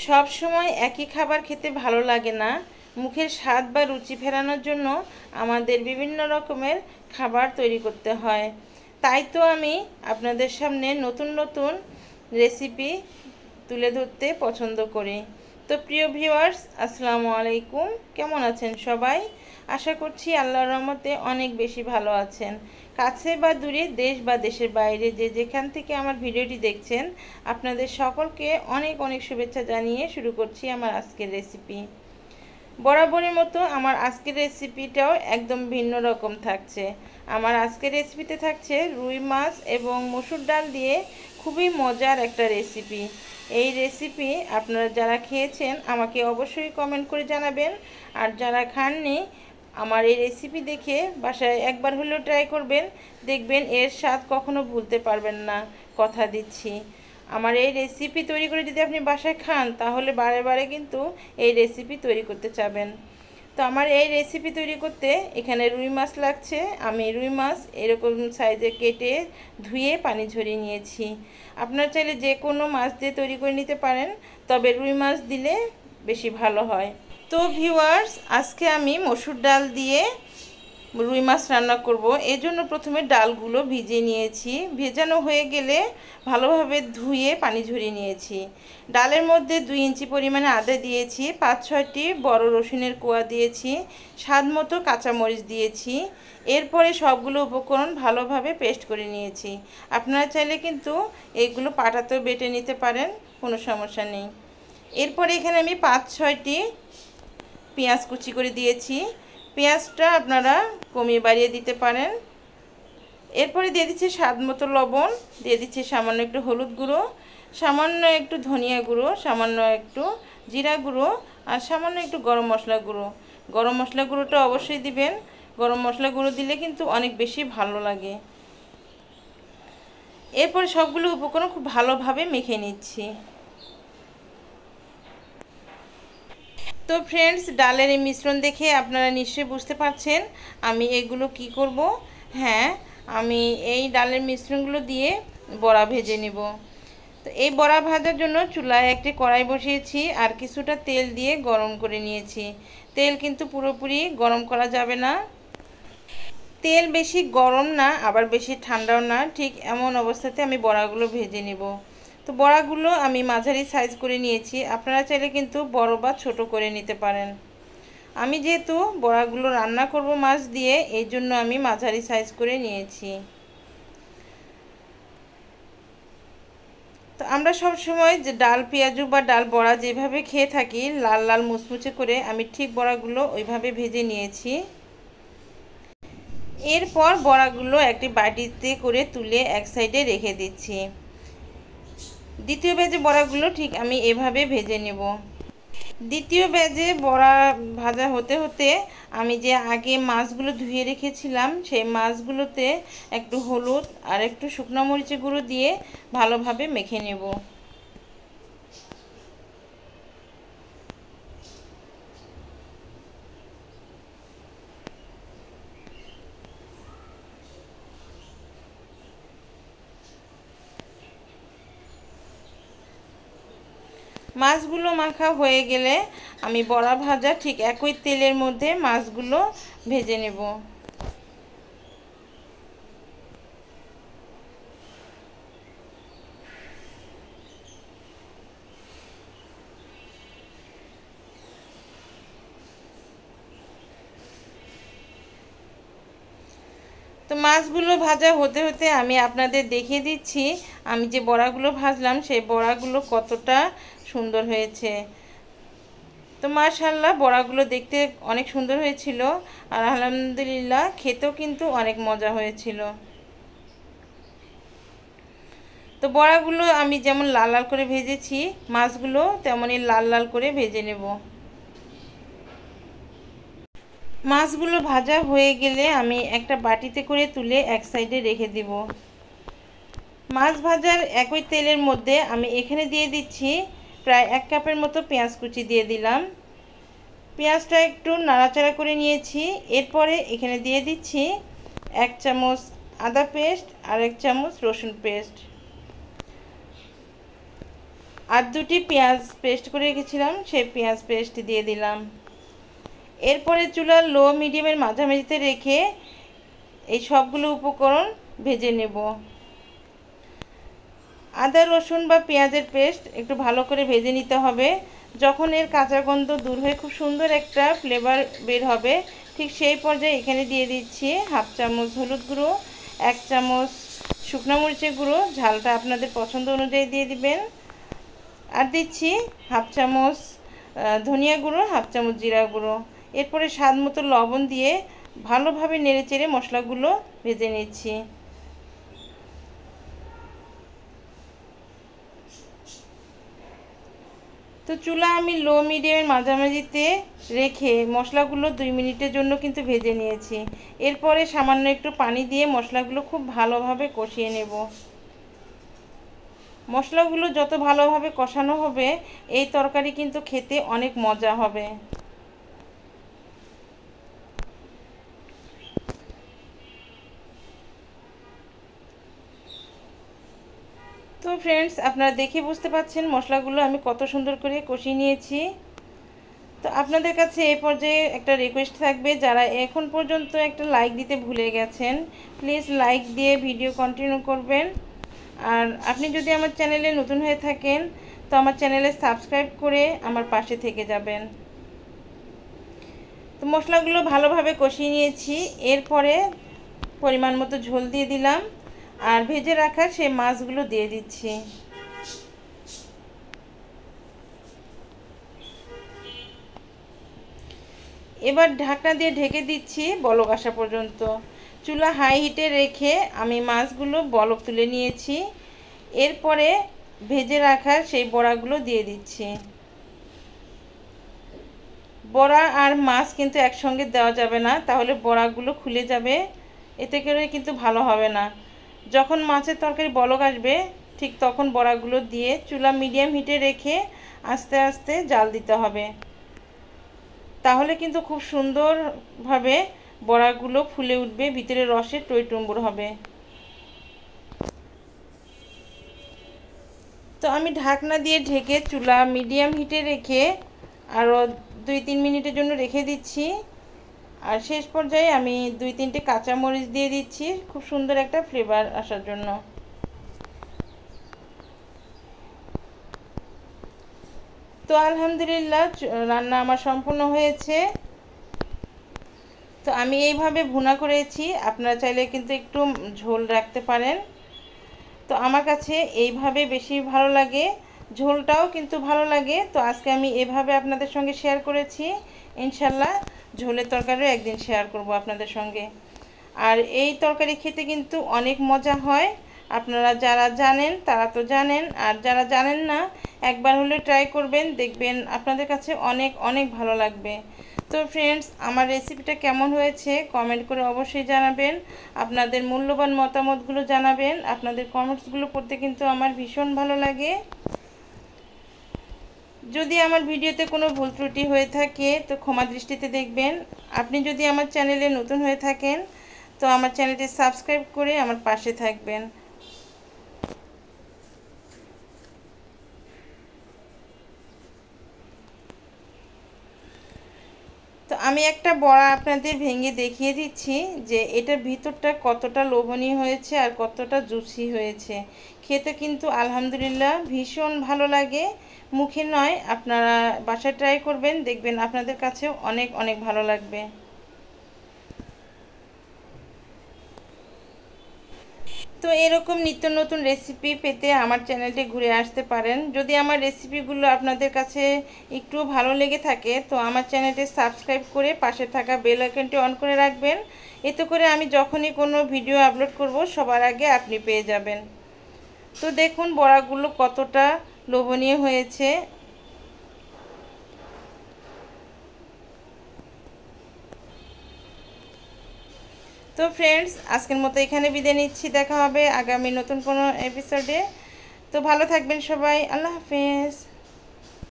সব সময় একই খাবার খেতে ভালো লাগে না। মুখের স্বাদ বা রুচি ফেরানোর জন্য আমাদের বিভিন্ন রকমের খাবার তৈরি করতে হয়। তাই তো আমি আপনাদের সামনে নতুন নতুন রেসিপি তুলে ধরতে পছন্দ করি। তো প্রিয় ভিউয়ার্স, আসসালামু আলাইকুম। কেমন আছেন সবাই? আশা করছি আল্লাহর রহমতে অনেক বেশি ভালো আছেন। কাছে বা দূরে, দেশ বা দেশের বাইরে যে যেখান থেকে আমার ভিডিওটি দেখছেন, আপনাদের সকলকে অনেক অনেক শুভেচ্ছা জানিয়ে শুরু করছি আমার আজকের রেসিপি। বরাবরের মতো আমার আজকের রেসিপিটাও একদম ভিন্ন রকম থাকছে। আমার আজকের রেসিপিতে থাকছে রুই মাছ এবং মসুর ডাল দিয়ে খুবই মজার একটা রেসিপি। এই রেসিপি আপনারা যারা খেয়েছেন আমাকে অবশ্যই কমেন্ট করে জানাবেন, আর যারা খাননি আমার এই রেসিপি দেখে বাসায় একবার হলেও ট্রাই করবেন। দেখবেন এর স্বাদ কখনো ভুলতে পারবেন না, কথা দিচ্ছি। আমার এই রেসিপি তৈরি করে যদি আপনি বাসায় খান তাহলে বারে বারে কিন্তু এই রেসিপি তৈরি করতে চাবেন। তো আমার এই রেসিপি তৈরি করতে এখানে রুই মাছ লাগছে। আমি রুই মাছ এরকম সাইজে কেটে ধুয়ে পানি ঝরিয়ে নিয়েছি। আপনারা চাইলে যে কোনো মাছ দিয়ে তৈরি করে নিতে পারেন, তবে রুই মাছ দিলে বেশি ভালো হয়। তো ভিউয়ার্স, আজকে আমি মসুর ডাল দিয়ে রুই মাছ রান্না করব। এই জন্য প্রথমে ডালগুলো ভিজিয়ে নিয়েছি। ভেজানো হয়ে গেলে ভালোভাবে ধুয়ে পানি ঝরিয়ে নিয়েছি। ডালের মধ্যে 2 ইঞ্চি পরিমাণে আদা দিয়েছি, 5-6টি বড় রসুনের কোয়া দিয়েছি, স্বাদ মতো কাঁচামরিচ দিয়েছি। এরপরে সবগুলো উপকরণ ভালোভাবে পেস্ট করে নিয়েছি। আপনারা চাইলে কিন্তু এইগুলো পাটাতেও বেটে নিতে পারেন, কোনো সমস্যা নেই। এরপরে এখানে আমি 5-6টি পেঁয়াজ কুচি করে দিয়েছি। পেঁয়াজটা আপনারা কমিয়ে বাড়িয়ে দিতে পারেন। এরপরে দিয়ে দিচ্ছি স্বাদ মতো লবণ, দিয়ে দিচ্ছি সামান্য একটু হলুদ গুঁড়ো, সামান্য একটু ধনিয়া গুঁড়ো, সামান্য একটু জিরা গুঁড়ো, আর সামান্য একটু গরম মশলা গুঁড়ো। গরম মশলা গুঁড়োটা অবশ্যই দিবেন। গরম মশলা গুঁড়ো দিলে কিন্তু অনেক বেশি ভালো লাগে। এরপরে সবগুলো উপকরণ খুব ভালোভাবে মেখে নিচ্ছি। তো ফ্রেন্ডস, ডালের এই মিশ্রণ দেখে আপনারা নিশ্চয়ই বুঝতে পারছেন আমি এগুলো কি করব। হ্যাঁ, আমি এই ডালের মিশ্রণগুলো দিয়ে বড়া ভেজে নেব। তো এই বড়া ভাজার জন্য চুলায় একটি কড়াই বসিয়েছি আর কিছুটা তেল দিয়ে গরম করে নিয়েছি। তেল কিন্তু পুরোপুরি গরম করা যাবে না। তেল বেশি গরম না আবার বেশি ঠান্ডাও না, ঠিক এমন অবস্থাতে আমি বড়াগুলো ভেজে নেব। তো বড়াগুলো আমি মাঝারি সাইজ করে নিয়েছি। আপনারা চাইলে কিন্তু বড় বা ছোট করে নিতে পারেন। আমি যেহেতু বড়াগুলো রান্না করব মাছ দিয়ে, এই জন্য আমি মাঝারি সাইজ করে নিয়েছি। তো আমরা সব সময় যে ডাল পেঁয়াজু বা ডাল বড়া যেভাবে খেয়ে থাকি লাল লাল মুচমুচে করে, আমি ঠিক বড়াগুলো ওইভাবে ভেজে নিয়েছি। এরপর বড়াগুলো একটি বাটিতে করে তুলে এক সাইডে রেখে দিচ্ছি। দ্বিতীয় ব্যাচে বড়াগুলো ঠিক আমি এভাবে ভেজে নেব। দ্বিতীয় ব্যাচে বড়া ভাজা হতে হতে আমি যে আগে মাছগুলো ধুয়ে রেখেছিলাম সেই মাছগুলোতে একটু হলুদ আর একটু শুকনো মরিচের গুঁড়ো দিয়ে ভালোভাবে মেখে নেব। মাছগুলো মাখা হয়ে গেলে আমি বড়া ভাজা ঠিক একই তেলের মধ্যে মাছগুলো ভেজে নেব। তো মাছগুলো ভাজা হতে হতে আমি আপনাদের দেখিয়ে দিচ্ছি আমি যে বড়াগুলো ভাজলাম সেই বড়াগুলো কতটা সুন্দর হয়েছে। তো মাশাআল্লাহ, বড়াগুলো দেখতে অনেক সুন্দর হয়েছিল আর আলহামদুলিল্লাহ খেতেও কিন্তু অনেক মজা হয়েছিল। তো বড়াগুলো আমি যেমন লাল লাল করে ভেজেছি, মাছগুলো তেমনই লাল লাল করে ভেজে নেব। মাছগুলো ভাজা হয়ে গেলে আমি একটা বাটিতে করে তুলে এক সাইডে রেখে দিব। মাছ ভাজার একই তেলের মধ্যে আমি এখানে দিয়ে দিচ্ছি প্রায় 1 কাপের মতো পেঁয়াজ কুচি দিয়ে দিলাম। পেঁয়াজটা একটু নাড়াচাড়া করে নিয়েছি। এরপরে এখানে দিয়ে দিচ্ছি 1 চামচ আদা পেস্ট আর 1 চামচ রসুন পেস্ট। আর 2টি পেঁয়াজ পেস্ট করে রেখেছিলাম, সেই পেঁয়াজ পেস্ট দিয়ে দিলাম। এরপরে চুলা লো মিডিয়ামের মাঝামাঝিতে রেখে এই সবগুলো উপকরণ ভেজে নেব। আদা রসুন বা পেঁয়াজের পেস্ট একটু ভালো করে ভেজে নিতে হবে। যখন এর কাঁচা গন্ধ দূর হয়ে খুব সুন্দর একটা ফ্লেভার বের হবে, ঠিক সেই পর্যায়ে এখানে দিয়ে দিচ্ছি হাফ চামচ হলুদ গুঁড়ো, 1 চামচ শুকনো মরিচের গুঁড়ো, ঝালটা আপনাদের পছন্দ অনুযায়ী দিয়ে দিবেন। আর দিচ্ছি হাফ চামচ ধনিয়া গুঁড়ো, হাফ চামচ জিরা গুঁড়ো। এরপরে স্বাদ মতো লবণ দিয়ে ভালোভাবে নেড়েচেড়ে মশলাগুলো ভেজে নিচ্ছি। তো চুলা আমি লো মিডিয়ামের মাঝামাঝিতে রেখে মশলাগুলো 2 মিনিটের জন্য কিন্তু ভেজে নিয়েছি। এরপরে সামান্য একটু পানি দিয়ে মশলাগুলো খুব ভালোভাবে কষিয়ে নেব। মশলাগুলো যত ভালোভাবে কষানো হবে এই তরকারি কিন্তু খেতে অনেক মজা হবে। তো ফ্রেন্ডস, আপনারা দেখে বুঝতে পারছেন মশলাগুলো আমি কত সুন্দর করে কষিয়ে নিয়েছি। তো আপনাদের কাছে এই পর্যায়ে একটা রিকোয়েস্ট থাকবে, যারা এখন পর্যন্ত একটা লাইক দিতে ভুলে গেছেন, প্লিজ লাইক দিয়ে ভিডিও কন্টিনিউ করবেন। আর আপনি যদি আমার চ্যানেলে নতুন হয়ে থাকেন তো আমার চ্যানেলে সাবস্ক্রাইব করে আমার পাশে থেকে যাবেন। তো মশলাগুলো ভালোভাবে কষিয়ে নিয়েছি। এরপরে পরিমাণ মতো ঝোল দিয়ে দিলাম আর ভেজে রাখা সেই মাছগুলো দিয়ে দিচ্ছি। এবার ঢাকনা দিয়ে ঢেকে দিচ্ছি বলক আসা পর্যন্ত। চুলা হাই হিটে রেখে আমি মাছগুলো বলক তুলে নিয়েছি। এরপরে ভেজে রাখা সেই বড়াগুলো দিয়ে দিচ্ছি। বড়া আর মাছ কিন্তু একসঙ্গে দেওয়া যাবে না, তাহলে বড়াগুলো খুলে যাবে, এতে করে কিন্তু ভালো হবে না। যখন মাছের তরকারি বলক আসবে ঠিক তখন বড়াগুলো দিয়ে চুলা মিডিয়াম হিটে রেখে আস্তে আস্তে জাল দিতে হবে, তাহলে কিন্তু খুব সুন্দরভাবে বড়াগুলো ফুলে উঠবে, ভিতরে রসে টইটুম্বুর হবে। তো আমি ঢাকনা দিয়ে ঢেকে চুলা মিডিয়াম হিটে রেখে আরও 2-3 মিনিটের জন্য রেখে দিচ্ছি। আর শেষ পর্যায়ে আমি 2-3টে কাঁচামরিচ দিয়ে দিচ্ছি খুব সুন্দর একটা ফ্লেভার আসার জন্য। তো আলহামদুলিল্লাহ রান্না আমার সম্পূর্ণ হয়েছে। তো আমি এইভাবে ভুনা করেছি, আপনারা চাইলে কিন্তু একটু ঝোল রাখতে পারেন। তো আমার কাছে এইভাবে বেশি ভালো লাগে, ঝোলটাও কিন্তু ভালো লাগে। তো আজকে আমি এভাবে আপনাদের সঙ্গে শেয়ার করেছি, ইনশাল্লাহ ঝোলের তরকারিও একদিন শেয়ার করব আপনাদের সঙ্গে। আর এই তরকারি খেতে কিন্তু অনেক মজা হয়। আপনারা যারা জানেন তারা তো জানেন, আর যারা জানেন না একবার হলে ট্রাই করবেন, দেখবেন আপনাদের কাছে অনেক অনেক ভালো লাগবে। তো ফ্রেন্ডস, আমার রেসিপিটা কেমন হয়েছে কমেন্ট করে অবশ্যই জানাবেন। আপনাদের মূল্যবান মতামতগুলো জানাবেন। আপনাদের কমেন্টসগুলো পড়তে কিন্তু আমার ভীষণ ভালো লাগে। যদি আমার ভিডিওতে কোনো ভুল ত্রুটি হয়ে থাকে তো ক্ষমা দৃষ্টিতে দেখবেন। আপনি যদি আমার চ্যানেলে নতুন হয়ে থাকেন তো আমার চ্যানেলটি সাবস্ক্রাইব করে আমার পাশে থাকবেন। তো আমি একটা বড়া আপনাদের ভেঙে দেখিয়ে দিচ্ছি যে এটার ভিতরটা কতটা লোভনীয় হয়েছে আর কতটা জুসি হয়েছে। খেতে কিন্তু আলহামদুলিল্লাহ ভীষণ ভালো লাগে। মুখে নয়, আপনারা বাসায় ট্রাই করবেন, দেখবেন আপনাদের কাছেও অনেক অনেক ভালো লাগবে। তো এরকম নিত্য নতুন রেসিপি পেতে আমার চ্যানেলটি ঘুরে আসতে পারেন। যদি আমার রেসিপিগুলো আপনাদের কাছে একটু ভালো লেগে থাকে তো আমার চ্যানেলটি সাবস্ক্রাইব করে পাশে থাকা বেল আইকনটি অন করে রাখবেন। এতে করে আমি যখনই কোনো ভিডিও আপলোড করব সবার আগে আপনি পেয়ে যাবেন। তো দেখুন বড়াগুলো কতটা লোভনীয় হয়েছে। তো ফ্রেন্ডস, আজকের মতো এখানে বিদায় নিচ্ছি। দেখা হবে আগামী নতুন কোনো এপিসোডে। তো ভালো থাকবেন সবাই। আল্লাহ হাফেজ।